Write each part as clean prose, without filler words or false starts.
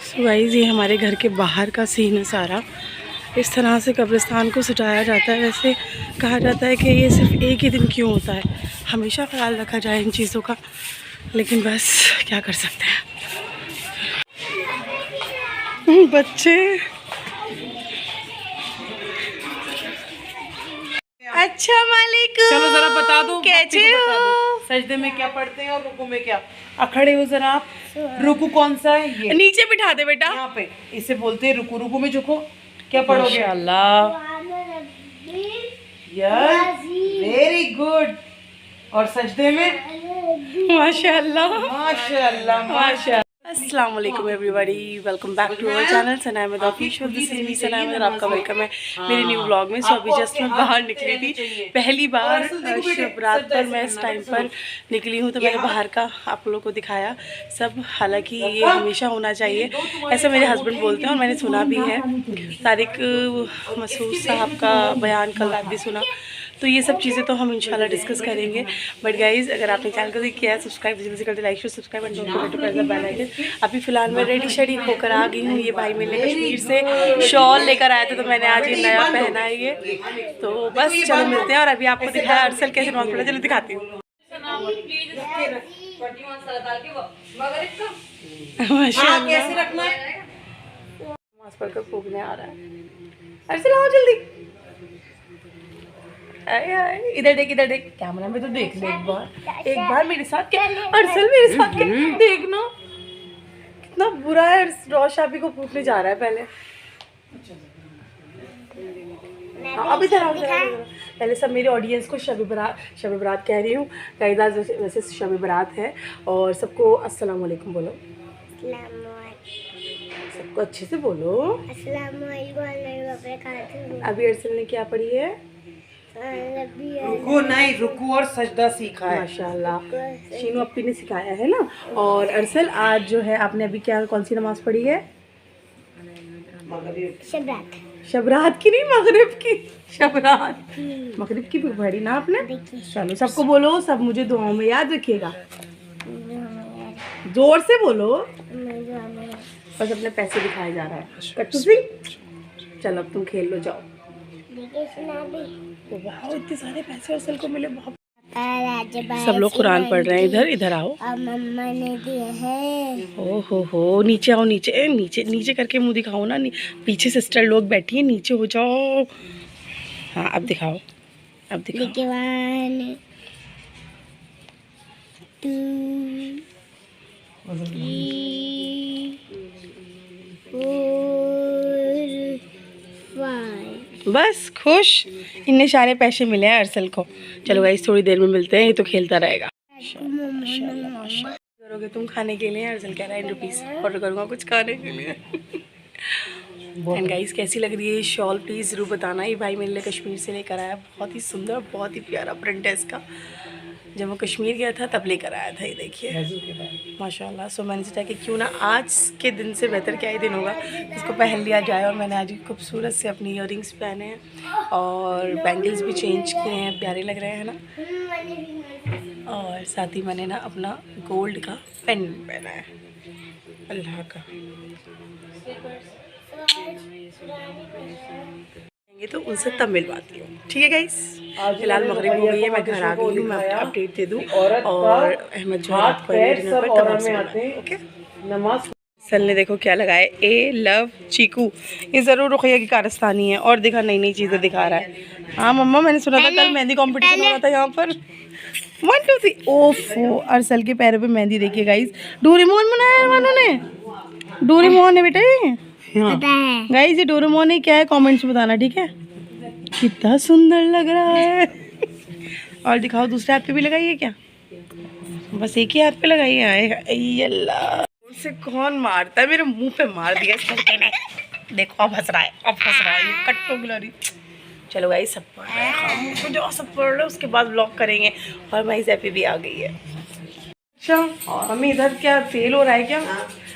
So guys ये हमारे घर के बाहर का सीन है सारा। इस तरह से कब्रिस्तान को सजाया जाता है। वैसे कहा जाता है कि ये सिर्फ एक ही दिन क्यों होता है, हमेशा ख्याल रखा जाए इन चीज़ों का, लेकिन बस क्या कर सकते हैं। बच्चे अच्छा मालिक, चलो जरा बता दो कैसे हो? सजदे में क्या पढ़ते हैं और रुकू में क्या? खड़े हो जरा आप। रुकू कौन सा है? ये नीचे बिठा दे बेटा। यहाँ पे इसे बोलते हैं रुकू। रुकू में झुको। क्या पढ़ोगे? Allah, yes, very good. और सजदे में माशाल्लाह माशाल्लाह माशाल्लाह। अस्सलाम वालेकुम everybody, welcome back to our channel Sanaya में official. This is me Sanaya में और आपका वेलकम है मेरे न्यू व्लॉग में। सो अभी जस्ट मैं बाहर निकली थी, पहली बार शब रात पर मैं इस टाइम पर निकली हूँ, तो मैंने बाहर का आप लोगों को दिखाया सब। हालांकि ये हमेशा होना चाहिए, ऐसा मेरे हस्बैंड बोलते हैं और मैंने सुना भी है। तारिक मसूद साहब का बयान कल रात भी सुना। तो ये सब चीज़ें तो हम इंशाल्लाह डिस्कस करेंगे। बट गाइज़, अगर आपने चैनल को किया है सब्सक्राइब जल्दी से कर दे, like share subscribe and don't forget to press the bell icon. अभी फ़िलहाल मैं रेडी शेडी होकर आ गई हूँ। ये भाई मेरे कश्मीर से शॉल लेकर आए थे, तो मैंने आज ये नया पहना है ये। तो बस चलो मिलते हैं। और अभी आपको दिखाया अरसल कैसे नमाज़ पढ़ा, चलो दिखाती हूँ। माशाल्लाह नमाज़ पढ़कर फूकने आ रहा है। अरसल आओ जल्दी, इधर देख इधर देख, कैमरा में तो देख ले एक बार मेरे साथ। क्या अरसल मेरे साथ क्या देखना, कितना बुरा है। रोशाबी को पूछने जा रहा है पहले। अब इधर आओ पहले सब मेरे ऑडियंस को शब बरात कह रही हूँ। गाइस वैसे शब बरात है और सबको अस्सलाम वालेकुम बोलो। सबको अच्छे से बोलो। अभी अरसल ने क्या पढ़ी है? रुकू नहीं, रुकू और सजदा सीखा है माशाल्लाह। शीनू अपी ने सिखाया है ना। और अरसल आज जो है आपने अभी क्या कौन सी नमाज पढ़ी है? शबरात की नहीं, मगरिब की। शबरात मगरिब की भी पढ़ी ना आपने। चलो सबको बोलो, सब मुझे दुआओं में याद रखिएगा। जोर से बोलो। बस अपने पैसे दिखाए जा रहा है कट्टू सिंह। चलो अब तुम खेल लो, जाओ। वाह इतने सारे पैसे अरसल को मिले, बहुत। सब लोग कुरान पढ़ रहे हैं। इधर इधर आओ। मम्मा ने दिए हैं। हो नीचे आओ, नीचे नीचे नीचे करके मुंह दिखाओ ना। पीछे सिस्टर लोग बैठी है, नीचे हो जाओ। हाँ अब दिखाओ, अब दिखाओ। 1 2 3 4 5। बस खुश, इतने सारे पैसे मिले हैं अरसल को। चलो गाइस थोड़ी देर में मिलते हैं, ये तो खेलता रहेगा। करोगे तुम खाने के लिए? अरसल कह रहा है 1 रुपीज़ ऑर्डर करूँगा कुछ खाने के लिए। एंड गाइस कैसी लग रही है ये शॉल, प्लीज़ ज़रूर बताना। ये भाई मेरे लिए कश्मीर से लेकर आया, बहुत ही सुंदर, बहुत ही प्यारा प्रिंट है इसका। जब वो कश्मीर गया था तब लेकर आया था, ये देखिए माशाल्लाह। सो मैंने सोचा कि क्यों ना आज के दिन से बेहतर क्या ही दिन होगा, इसको पहन लिया जाए। और मैंने आज खूबसूरत से अपनी ईयरिंग्स पहने हैं और बैंगल्स भी चेंज किए हैं, प्यारे लग रहे हैं ना। और साथ ही मैंने ना अपना गोल्ड का पेन पहना है अल्लाह का। ये तो उनसे तब मिलवाती हूँ, ठीक है गाइस। फिलहाल मगरिब हो गई है, मैं घर आ गई हूँ। मैं अपडेट दे दूँ और अहमद जो रात को डिनर पर तमाम से ओके। नमाज सल ने देखो क्या लगाया, ए लव चीकू। ये ज़रूर रुखैया की कारस्तानी है और देखा नई नई चीज़ें दिखा रहा है। हाँ मम्मा मैंने सुना था कल मेहंदी कॉम्पिटिशन हो रहा था यहाँ पर। 1 2 3 ओफो अरसल के पैरों पे मेहंदी देखिए गाइस। डोरेमोन बनाया है मानो ने, डोरेमोन है बेटा ये। गाइस ये डोरेमोन है क्या है, कमेंट्स में बताना, ठीक है। कितना सुंदर लग रहा है। और दिखाओ दूसरे हाथ पे भी लगाइए क्या? बस एक ही हाथ पे लगाइए। आए अल्लाह, मुझसे कौन मारता है? मेरे मुंह पे मार दिया इस लड़के ने। देखो अब हंस रहा है, अब हंस रहा है ये कट्टो गिलहरी। चलो गाइस सब पढ़ रहे हैं, हम जो सब पढ़ रहे हैं उसके बाद ब्लॉग करेंगे। और माई ज़ैपी भी आ गई है। अच्छा मम्मी इधर क्या तेल हो रहा है क्या?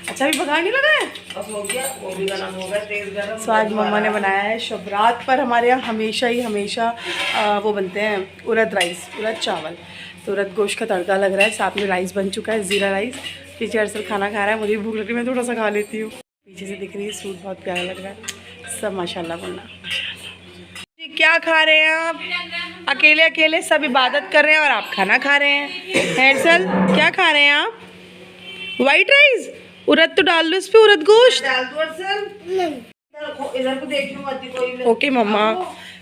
अच्छा भी पकाने नहीं लगा है, बस हो गया, वो भी गरम हो गया, तेल गरम। सो आज मम्मा ने बनाया है शबरात पर। हमारे यहाँ हमेशा वो बनते हैं उड़द राइस, उड़द चावल। तो उड़द गोश्त का तड़का लग रहा है, साथ में राइस बन चुका है, ज़ीरा राइस। पीछे अरसल खाना खा रहा है, मुझे भूख लग रही है, मैं थोड़ा सा खा लेती हूँ। पीछे से दिख रही है, सूट बहुत प्यारा लग रहा है। सब माशाल्लाह बोलना। जी क्या खा रहे हैं आप? अकेले अकेले सब इबादत कर रहे हैं और आप खाना खा रहे हैं। हेरसल क्या खा रहे हैं आप? White rice? उड़द तो डाल दो इस पे, उड़द गोश्त। ओके मम्मा।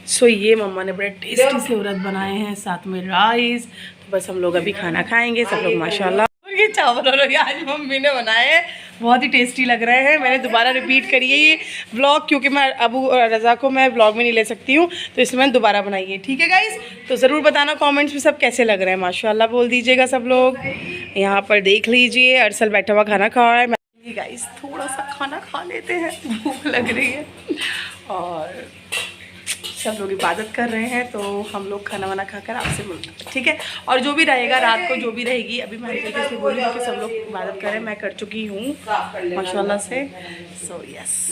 सो ये मम्मा ने बड़े टेस्टी से उड़द बनाए हैं, साथ में राइस। तो बस हम लोग अभी खाना खाएंगे सब लोग माशाल्लाह। ये चावल और आज मम्मी ने बनाए हैं, बहुत ही टेस्टी लग रहे हैं। मैंने दोबारा रिपीट करी है ये व्लॉग, क्योंकि मैं अबू रज़ा को मैं व्लॉग में नहीं ले सकती हूँ, तो इसलिए मैंने दोबारा बनाई है। ठीक है गाइस, तो ज़रूर बताना कमेंट्स में सब कैसे लग रहे हैं। माशाल्लाह बोल दीजिएगा सब लोग। यहाँ पर देख लीजिए अरसल बैठा हुआ खाना खा रहा है। गाइस थोड़ा सा खाना खा लेते हैं, भूख लग रही है। और सब लोग इबादत कर रहे हैं, तो हम लोग खाना वाना खाकर आपसे मिलते हैं, ठीक है। और जो भी रहेगा रात को, जो भी रहेगी, अभी मैं तरीके से बोली कि सब लोग इबादत करें, मैं कर चुकी हूँ माशाल्लाह से। सो यस,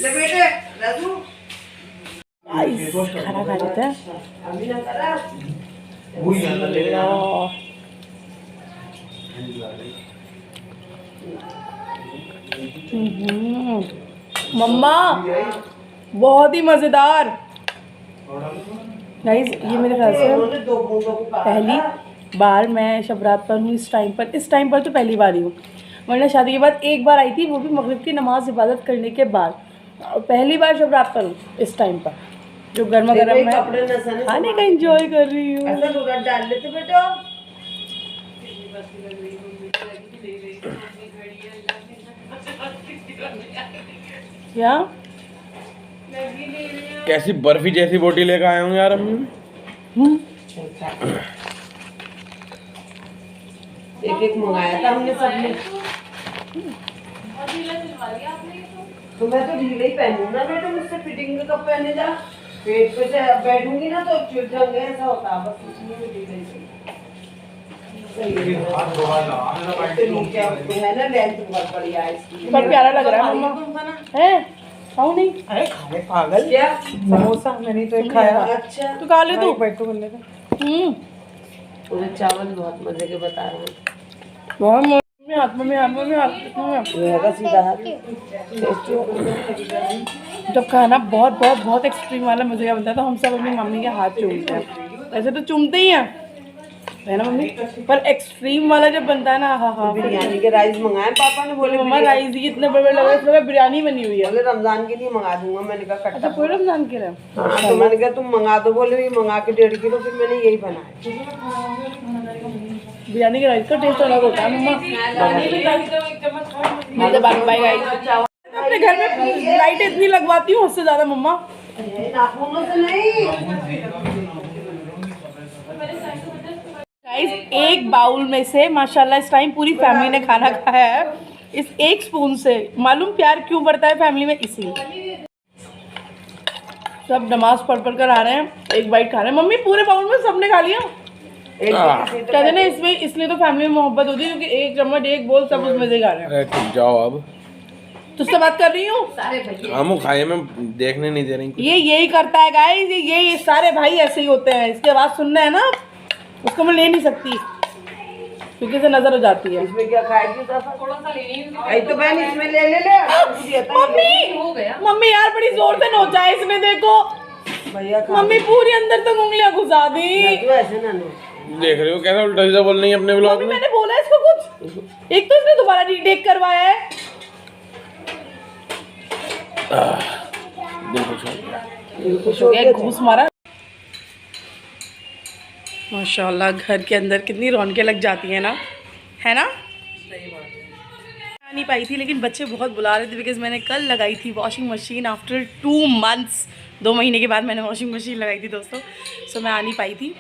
खाना खा लेते हैं। मम्मा बहुत ही मज़ेदार। गाइस ये मेरे ख्याल से पहली बार मैं शबरात पर हूँ इस टाइम पर तो पहली बार ही हूँ, वरना शादी के बाद एक बार आई थी, वो भी मगरिब की नमाज इबादत करने के बाद। पहली बार शबरात पर हूँ इस टाइम पर, जो गर्मा गर्म मैं खाने का एंजॉय कर रही हूँ। क्या कैसी बर्फी जैसी बोटी लेकर आए होंगे यार अम्मी। एक एक मंगाया था हमने सबने, तो मैं तो ढीले ही पहनूँ ना बेटा, मुझसे फिटिंग का कब पहने जा, पेट पे से बैठूंगी ना तो चिढ़ जाऊंगे, ऐसा होता है बस, इसलिए मैं ढीले ही है ना, लेंथ बहुत बढ़िया है इसकी। पर प्यारा लग रहा है मम्मा, है खाओ नहीं? अरे खाने पागल क्या, समोसा मैंने तो एक खाया। अच्छा तो खा ले तू। बैठो कर लेगा। पूरे चावल बहुत मजे के बता रहे हैं, बहुत हाथ में सीधा हाथ। जब खाना बहुत बहुत बहुत एक्सट्रीम वाला मजे का बनता है तो हम सब अपनी मम्मी के हाथ चूमते हैं। ऐसे तो चूमते ही हैं, है ना मम्मी, पर एक्सट्रीम वाला जब बनता है ना, हाँ हाँ। बिरयानी के राइस मंगाए पापा ने, बोले मम्मा राइस ही इतने बड़े लग रहे हैं, बिरयानी बनी हुई है। बोले रमजान के लिए मंगा दूंगा, मैंने कहा अच्छा कट्टा। पूरे रमजान के लिए? हाँ, तो मैंने कहा तुम मंगा दो, बोले ये मंगा के 1.5 किलो, फिर मैंने यही बनाया। बिरयानी के राइस का टेस्ट अलग होता है मम्मा। बाय गाइस, अपने घर में लाइट इतनी लगवाती हूँ उससे ज्यादा मम्मा। नाखूनों से नहीं गाइस, एक बाउल में से माशाल्लाह इस टाइम पूरी फैमिली ने खाना खाया है, इस एक स्पून से। मालूम प्यार क्यों बढ़ता है फैमिली में, इसलिए। सब नमाज पढ़ कर आ रहे हैं, एक बाइट खा रहे हैं। मम्मी पूरे बाउल में सबने खा लिया? कहते ना इसमें, इसलिए तो फैमिली में मोहब्बत होती है, क्योंकि एक चम्मच एक बोल सब उसमें से खा रहे हैं। अरे चुप जाओ अब, तुझसे बात कर रही हूँ। हम खाए में देखने नहीं दे रही। ये यही करता है गाइस, ये सारे भाई ऐसे ही होते हैं। इसके बाद सुनना है ना, उसको मैं ले नहीं सकती क्योंकि से नजर हो जाती है। इसमें क्या खाएगी, थोड़ा सा लेनी तो बहन इसमें ले मम्मी यार बड़ी जोर से नोचा है इसने, देखो भैया मम्मी पूरी अंदर तक उंगलियां घुसा दी। ऐसे ना नो, देख रहे हो कैसा उल्टा सीधा बोल रही है अपने ब्लॉग में। मैंने बोला इसको कुछ, एक तो इसने दोबारा रीटेक करवाया है। दिल खुश हो गया, घूस मारा। माशाल्लाह घर के अंदर कितनी रौनकें लग जाती हैं ना, है ना। नहीं पाई थी, लेकिन बच्चे बहुत बुला रहे थे, बिकॉज मैंने कल लगाई थी वॉशिंग मशीन आफ्टर 2 मंथ्स। 2 महीने के बाद मैंने वॉशिंग मशीन लगाई थी दोस्तों, सो मैं आ नहीं पाई थी।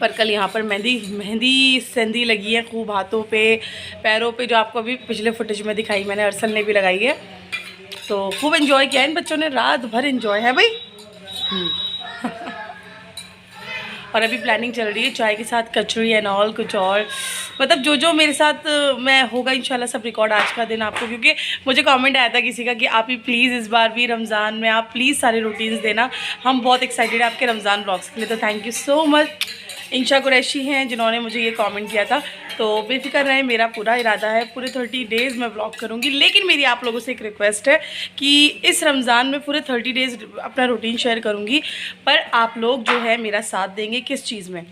पर कल यहाँ पर मेहंदी सेंधी लगी है खूब, हाथों पे पैरों पे, जो आपको अभी पिछले फुटेज में दिखाई मैंने, अरसल ने भी लगाई है। तो खूब एंजॉय किया इन बच्चों ने, रात भर एंजॉय है भाई। और अभी प्लानिंग चल रही है चाय के साथ कचौड़ी एंड ऑल, कुछ और मतलब जो मेरे साथ मैं होगा इंशाल्लाह सब रिकॉर्ड आज का दिन आपको, क्योंकि मुझे कमेंट आया था किसी का कि आप ही प्लीज़ इस बार भी रमज़ान में आप प्लीज़ सारे रूटीन्स देना, हम बहुत एक्साइटेड हैं आपके रमज़ान ब्लॉग्स के लिए। तो थैंक यू सो मच। इंशा कुरैशी हैं जिन्होंने मुझे ये कमेंट किया था, तो बेफिक्र रहे, मेरा पूरा इरादा है पूरे 30 डेज़ मैं व्लॉग करूँगी। लेकिन मेरी आप लोगों से एक रिक्वेस्ट है कि इस रमज़ान में पूरे 30 डेज़ अपना रूटीन शेयर करूँगी, पर आप लोग जो है मेरा साथ देंगे किस चीज़ में।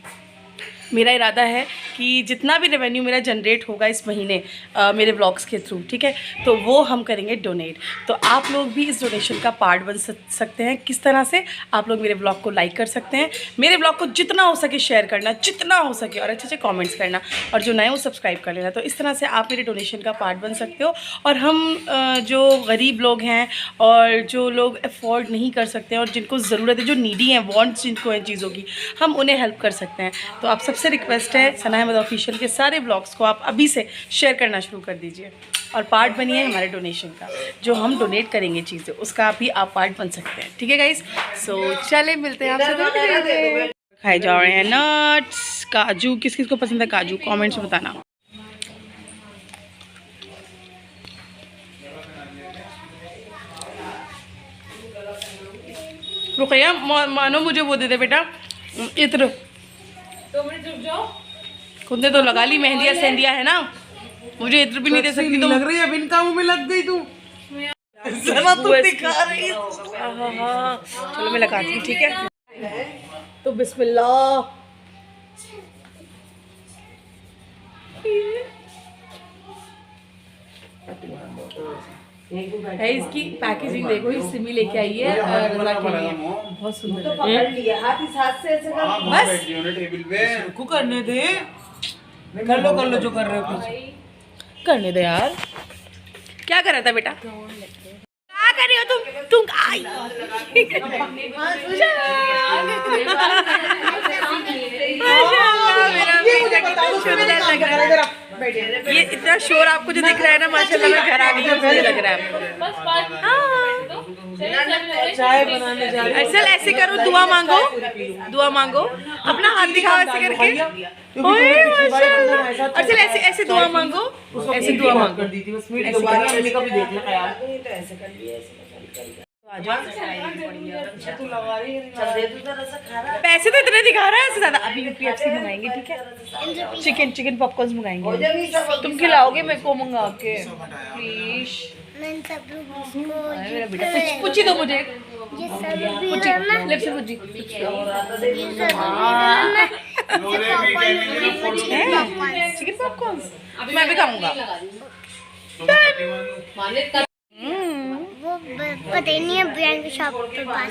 मेरा इरादा है कि जितना भी रेवेन्यू मेरा जनरेट होगा इस महीने मेरे व्लॉग्स के थ्रू, ठीक है, तो वो हम करेंगे डोनेट। तो आप लोग भी इस डोनेशन का पार्ट बन सकते हैं। किस तरह से? आप लोग मेरे व्लॉग को लाइक कर सकते हैं, मेरे व्लॉग को जितना हो सके शेयर करना, जितना हो सके, और अच्छे अच्छे कमेंट्स करना, और जो नए वो सब्सक्राइब कर लेना। तो इस तरह से आप मेरे डोनेशन का पार्ट बन सकते हो। और हम जो गरीब लोग हैं और जो लोग अफोर्ड नहीं कर सकते हैं और जिनको ज़रूरत है, जो नीडी हैं, वांट्स जिनको हैं चीज़ों की, हम उन्हें हेल्प कर सकते हैं। तो आप सबसे रिक्वेस्ट है, सना अहमद ऑफिशियल के सारे ब्लॉग्स को आप अभी से शेयर करना शुरू कर दीजिए और पार्ट बनिए हमारे डोनेशन का। जो हम डोनेट करेंगे चीज़ें, उसका भी आप पार्ट बन सकते हैं, ठीक है गाइस। सो चले मिलते हैं आपसे थोड़ी देर में। खाए जा रहे हैं नट्स, काजू। किस किस को पसंद है काजू, कमेंट्स में बताना। रुकैया मानो मुझे वो दे दे बेटा, इत्र। 2 मिनट रुक जाओ। खुदने तो लगा ली मेहंदिया सेंदिया है ना, मुझे इत्र भी नहीं दे सकती तुम। लग रही है बिन कामों में लग गई तू। तू दिखा रही है। हाँ, चलो मैं लगाती हूँ, ठीक है। तो बिस्मिल्लाह। है इसकी पैकेजिंग देखो, इस सिमी लेके आई है रजा के लिए, बहुत सुंदर है। पकड़ लिया हाथ, इस हाथ से ऐसे कर। बस को करने दे, कर लो जो कर रहे हो कुछ। करने दे यार। क्या कर रहा था बेटा? क्या कर रही हो तुम आई। माशाल्लाह, मेरा बेटा कितना सुंदर लग रहा है। ये इतना शोर आपको जो दिख रहा है ना, माशाल्लाह मैं घर आ गई हूँ, मुझे लग रहा है आपको। चाय बनाने जा रही है। असल ऐसे करो, दुआ मांगो, दुआ मांगो, अपना हाथ दिखाओ ऐसे करके। ओए माशाल्लाह। असल ऐसे ऐसे दुआ मांगो, ऐसे दुआ मांगो। कर दी थी बस, मीट दोबारा मम्मी का भी देखना ख्याल। तो ऐसे कर लिया, ऐसे कर लिया। तू लगा रही है, चल दे तू जरा सा खा रहा है। पैसे तो इतने दिखा रहा है इससे ज़्यादा। अभी KFC मंगाएंगे, ठीक है, चिकन पॉपकॉर्न्स मंगाएंगे। तुम खिलाओगे मेरे को मंगा के प्लीज? मेरा बेटा पूछी दो मुझे, लिप से पूछी। चिकन पॉपकॉर्न्स मैं भी खाऊंगा। वो पता ही नहीं है ब्रांड शॉप के पास।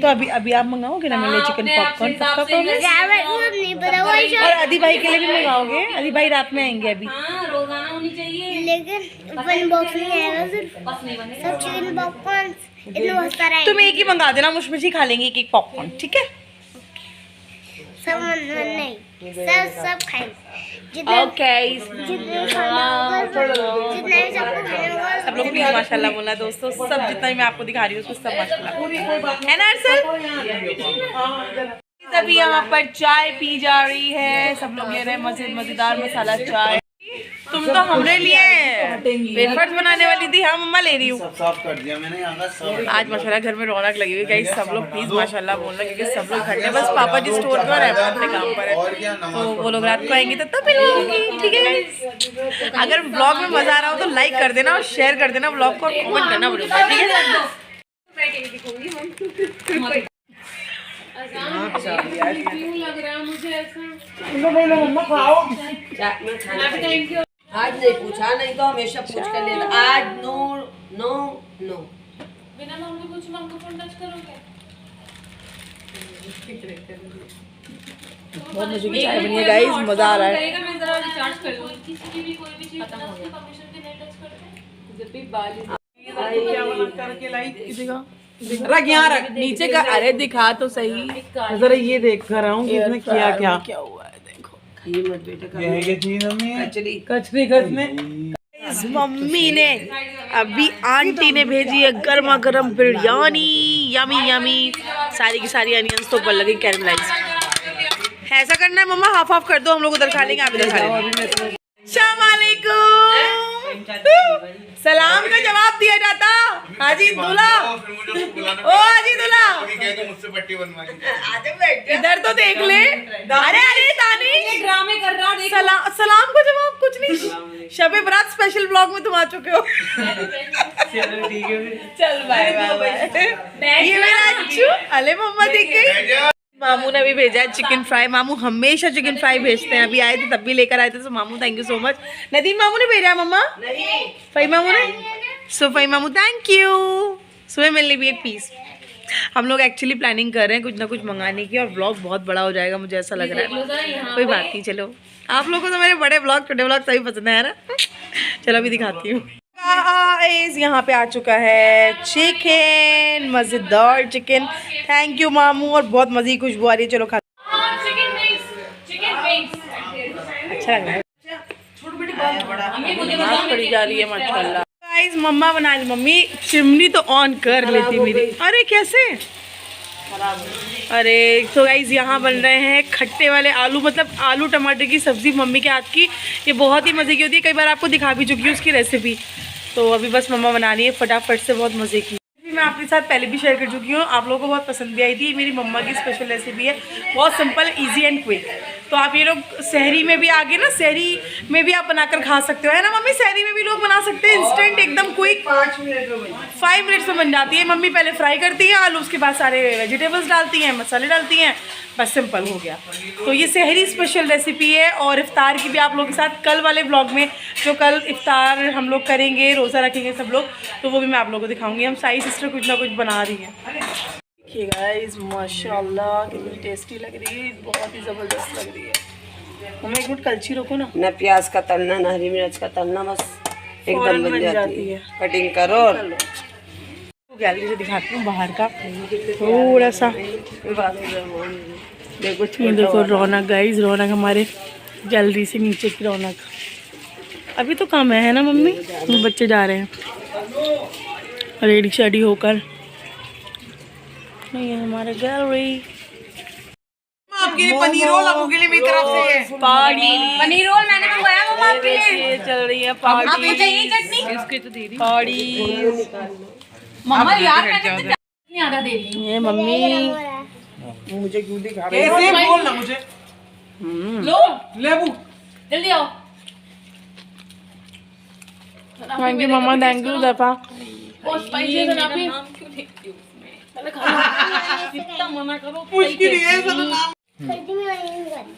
तो अभी आप मंगाओगे ना मेरे लिए चिकन पॉपकॉर्न? पक्का प्रॉमिस? नहीं पता वो और अदी भाई के लिए भी मंगाओगे? अदी भाई रात में आएंगे अभी। रोजाना होनी चाहिए, लेकिन वन बॉक्स नहीं आएगा, सिर्फ सब चिकन पॉपकॉर्न इतने बहुत सारे तुम एक ही मंगा देना, मुझ खा लेंगे एक पॉपकॉर्न, ठीक है? सब नहीं, सब खाएंगे जितने ओके। जितने खाना होगा, जितने सबको खाना होगा सब लोग प्लीज माशाल्लाह बोलना दोस्तों। सब जितना भी मैं आपको दिखा रही हूँ उसको सब माशाल्लाह है ना अरसल? अभी यहाँ पर चाय पी जा रही है, सब लोग ले रहे हैं मजेदार मसाला चाय। तुम तो हमने लिए वेफर्स बनाने वाली थी, हाँ मम्मा ले रही हूँ। सब साफ कर दिया मैंने यहाँ का सब। आज माशाल्लाह घर में रौनक लगी हुई गाइस। सब लोग प्लीज माशाल्लाह बोलना, क्योंकि सब लोग घर में बस पापा जी स्टोर पर है, अपने काम पर है, तो वो लोग रात को आएंगे तो तब मिलूंगी, ठीक है गाइस? अगर ब्लॉग में मजा आ रहा हो तो लाइक कर देना और शेयर कर देना ब्लॉग को, और कमेंट करना बोलूँगा, ठीक है? क्यों लग रहा है मुझे ऐसा? मम्मा खाओ। आज नहीं पूछा, नहीं तो हमेशा पूछ कर लेना। आज नो नो नो। बिना मम्मी पूछे मम्मी फोन टच करोगे? बहुत मजे की चाय बनी है गाइस, मजा आ रहा है। मैं जरा रिचार्ज कर लूं। किसी की भी कोई भी चीज खत्म हो गई, परमिशन के नहीं टच करते। जब भी बाल करके लाई दिखा रख, यहाँ रख नीचे का। अरे दिखा तो सही, जरा ये देख कर रहा हूँ इसने किया क्या। क्या हुआ है देखो। ये मत बेटा ये है क्या चीज मम्मी? कचरी कचरी कसने। इस मम्मी ने अभी आंटी ने भेजी है गर्मा गर्म बिरयानी, यमी यमी। सारी की सारी अनियंस तो ऊपर लगे कैरमलाइज्ड। ऐसा करना है मम्मा, हाफ हाफ कर दो, हम लोग उधर खा लेंगे, आप इधर खा लेंगे। अस्सलाम वालेकुम। सलाम का जवाब दिया जाता। हाजी दूल्हा, ओ हाजी दूल्हा, मुझसे पट्टी बनवाई। इधर तो देख ले। अरे अरे दानी ड्रामे कर रहा है। सलाम को जवाब कुछ नहीं। शबे बारात स्पेशल ब्लॉग में तुम आ चुके हो। चल बाय बाय बाय। ये मेरा अच्छू, अले मम्मा देख गई। मामू ने भी भेजा है चिकन फ्राई। मामू हमेशा चिकन फ्राई भेजते हैं, अभी आए थे तब भी लेकर आए थे। सो मामू thank you so much. Nadeem मामू ने भेजा है मम्मा, फई मामू ने। सो फई मामू थैंक यू। सुबह मिलने भी एक पीस। हम लोग एक्चुअली प्लानिंग कर रहे हैं कुछ ना कुछ मंगाने की, और ब्लॉग बहुत बड़ा हो जाएगा मुझे ऐसा लग रहा है। कोई बात नहीं, चलो आप लोगों को तो मेरे बड़े ब्लॉग छोटे ब्लॉग सभी पसंद है ना। चलो अभी दिखाती हूँ। यहाँ पे आ चुका है चिकन, मज़ेदार चिकन। थैंक यू मामू, और बहुत मज़े की खुशबू आ रही है। चलो खा। अच्छा लग रहा है, नमाज पढ़ी जा रही है माशाल्लाह। गाइस मम्मा बना रही, मम्मी चिमनी तो ऑन कर लेती मेरी। अरे कैसे, अरे तो गाइस यहाँ बन रहे हैं खट्टे वाले आलू, मतलब आलू टमाटर की सब्ज़ी मम्मी के हाथ की। ये बहुत ही मज़े की होती है, कई बार आपको दिखा भी चुकी हूँ उसकी रेसिपी। तो अभी बस मम्मा बना रही है फटाफट से, बहुत मज़े की। मैं आपके साथ पहले भी शेयर कर चुकी हूँ, आप लोगों को बहुत पसंद भी आई थी। मेरी मम्मा की स्पेशल रेसिपी है, बहुत सिंपल इजी एंड क्विक। तो आप ये लोग सहरी में भी आगे ना, सहरी में भी आप बनाकर खा सकते हो, है ना मम्मी? सहरी में भी लोग बना सकते हैं, इंस्टेंट एकदम क्विक। 5 मिनट्स में बन जाती है। मम्मी पहले फ्राई करती है आलू, उसके बाद सारे वेजिटेबल्स डालती हैं, मसाले डालती हैं, बस सिंपल हो गया। तो ये सहरी स्पेशल रेसिपी है। और इफ्तार की भी आप लोगों के साथ कल वाले ब्लॉग में, जो कल इफ्तार हम लोग करेंगे, रोज़ा रखेंगे सब लोग, तो वो भी मैं आप लोगों को दिखाऊंगी। हम सारी सिस्टर कुछ ना कुछ बना रही हैं। देखिए गाइस माशाल्लाह कितनी टेस्टी लग रही है, बहुत ही ज़बरदस्त लग रही है। हमें एक मिनट कलछी रखो ना। ना प्याज का तलना, ना हरी मिर्च का तलना, बस एकदम बन जाती है। कटिंग करो और गैलरी से दिखाती हूँ बाहर का थोड़ा सा। देखो रौनक गाइस, रौनक हमारे गैलरी से नीचे की रौनक। अभी तो कम है ना मम्मी? बच्चे जा रहे हैं रेडी शेडी होकर। नहीं है हमारा गैलरी। आपके लिए पनीर रोल, आपके लिए मेरी तरफ से पार्टी। पनीर रोल मैंने मंगवाया मम्मा आपके लिए। चल रही है पार्टी। आपको चाहिए चटनी? इसके तो दे दी पार्टी। मम्मा यार मैंने तो नहीं आधा दे दी। ये मम्मी मुझे क्यों दिखा रही कैसे बोलना मुझे? लो लेबू जल्दी आओ। थैंक यू मम्मा, थैंक यू दफा। और स्पाइसी है ना पे क्यों देखती हो उसमें? पहले खा कितना मना करो। मुश्किल है सब नाम। सर्दी में नहीं करनी।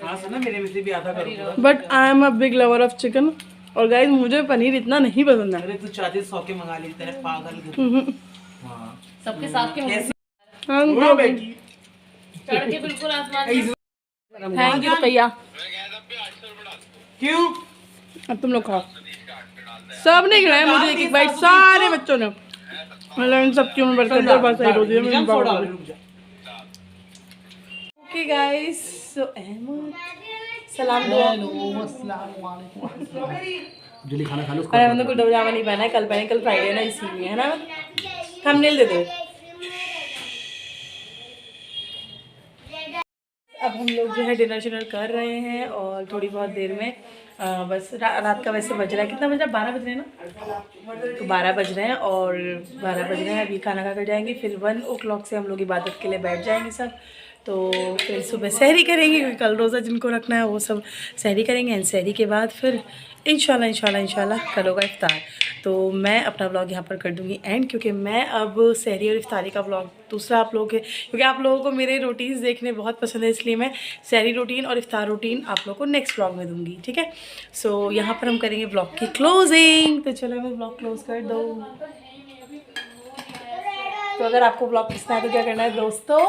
हाँ सुना, मेरे में से भी आधा करो। But I am a big lover of chicken. और गाइस मुझे पनीर इतना नहीं पसंद है। अरे तू चाहती 100 के मंगा लेता है पागल। हाँ सबके साथ के चढ़ के बिल्कुल आसमान। थैंक यू भैया। क्यों? अब तुम लोग खाओ। सब ने खिलाया मुझे एक एक बाइट, सारे बच्चों ने। मतलब इन सब क्यों बरकत बस सही हो गई। ओके गाइस, सो अहमद सलाम दो। जल्दी खाना खा लो। अरे हमने कोई डबजामा नहीं पहना है, कल पहने, कल फ्राइडे ना इसीलिए, है ना? थंबनेल दे दो। अब हम लोग जो है डिनर शिनर कर रहे हैं, और थोड़ी बहुत देर में बस रात का वैसे बज रहा है, कितना बज रहा है? 12 बज रहे हैं ना? तो 12 बज रहे हैं, और 12 बज रहे हैं अभी खाना खा कर जाएंगे। फिर 1 o'clock से हम लोग इबादत के लिए बैठ जाएंगे सब। तो फिर सुबह सहरी करेंगे, क्योंकि कल रोज़ा जिनको रखना है वो सब सहरी करेंगे। एंड सहरी के बाद फिर इंशाल्लाह कल होगा इफ्तार। तो मैं अपना व्लॉग यहाँ पर कर दूँगी एंड, क्योंकि मैं अब सहरी और इफ्तारी का व्लॉग दूसरा आप लोगों के, क्योंकि आप लोगों को मेरे रूटीन्स देखने बहुत पसंद है, इसलिए मैं सहरी रूटीन और इफ्तार रूटीन आप लोगों को नेक्स्ट व्लॉग में दूँगी, ठीक है? सो यहाँ पर हम करेंगे व्लॉग की क्लोजिंग। तो चलो मैं व्लॉग क्लोज कर दूँ। तो अगर आपको व्लॉग पसंद है तो क्या करना है दोस्तों?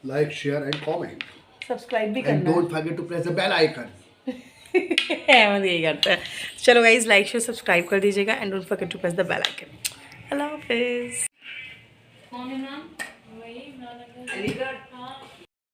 Like, share and comment. Subscribe भी And करना है। don't forget to press the bell icon. Ahmad यही करता है। चलो गाइज लाइक शेयर सब्सक्राइब कर दीजिएगा and don't forget to press the bell icon. Allah हाफिज़। कौन है नाम? वही अलीगढ़।